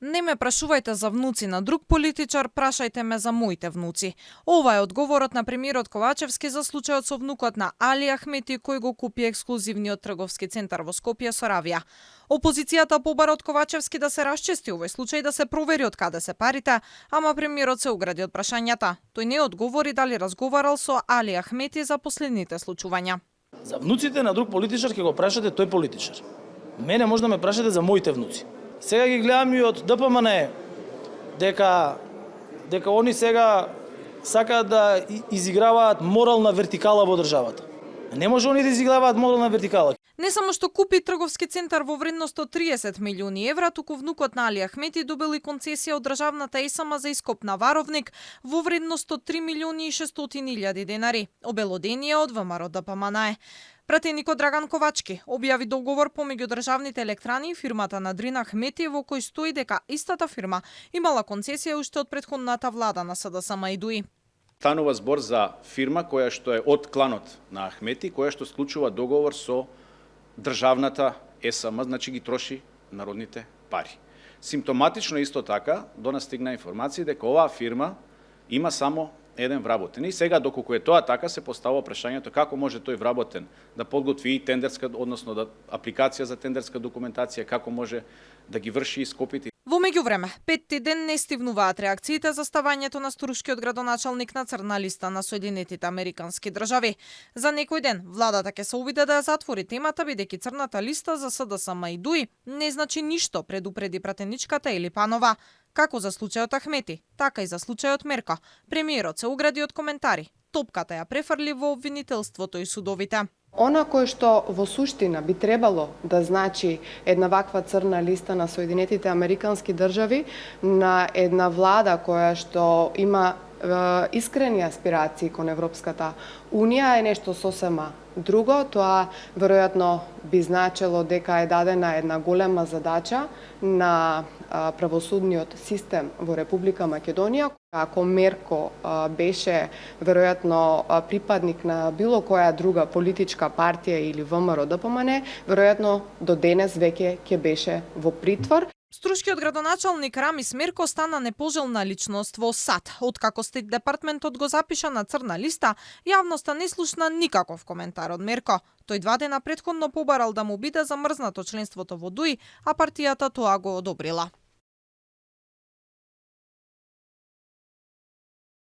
Не ме прашувајте за внуци на друг политичар, прашајте ме за моите внуци. Ова е одговорот на премиерот Ковачевски за случајот со внукот на Али Ахмети кој го купи ексклузивниот трговски центар во Скопје со Равија. Опозицијата побара од Ковачевски да се расчисти овој случај, да се провери од каде се парите, ама премиерот се огради од прашањата. Тој не одговори дали разговарал со Али Ахмети за последните случувања. За внуците на друг политичар ќе го прашате, тој политичар. Мене може да ме прашате за моите внуци. Сега ги гледам и од ДПМН дека они сега сакаат да изиграваат морална вертикала во државата. Не може они да изиграваат морална вертикала. Не само што купи трговски центар во вредност од 30 милиони евра, туку внукот на Али Ахмети добил и концесија од државната ЕСМ за ископ на варовник во вредност од 3 милиони и 600 илјади денари, обелоденија од ВМРО ДПМН. Пратеникот Драган Ковачки објави договор помеѓу државните електрани и фирмата на Дрина Ахмети во кој стои дека истата фирма имала концесија уште од претходната влада на СДСМ и ДУИ. Станува збор за фирма која што е од кланот на Ахмети, која што склучува договор со државната ЕСМ, значи ги троши народните пари. Симптоматично исто така до нас стигна информација дека оваа фирма има само еден вработен. И сега, доколку е тоа така, се поставува прашањето како може тој вработен да подготви и тендерска, односно да апликација за тендерска документација, како може да ги врши ископите. Во меѓувреме, петти ден не стивнуваат реакциите за ставањето на Струшкиот градоначалник на црна листа на Соединетите Американски држави. За некој ден, владата ќе се обиде да ја затвори темата, бидејќи црната листа за СДСМ и ДУИ не значи ништо, предупреди пратеничката Ели Панова. Како за случајот Ахмети, така и за случајот Мерка. Премиерот се огради од коментари. Топката ја префрли во обвинителството и судовите. Она кое што во суштина би требало да значи една ваква црна листа на Соединетите Американски држави, на една влада која што има искрени аспирации кон Европската Унија, е нешто сосема друго. Тоа веројатно би значело дека е дадена една голема задача на правосудниот систем во Република Македонија. Ако Мерко беше веројатно припадник на било која друга политичка партија или ВМРО ДПМН, веројатно до денес веќе ќе беше во притвор. Струшкиот градоначалник Рамис Мерко стана непожелна личност во САД. Откако Стейт департментот го запиша на црна листа, јавноста не слушна никаков коментар од Мерко. Тој 2 дена претходно побарал да му биде замрзнато членството во ДУИ, а партијата тоа го одобрила.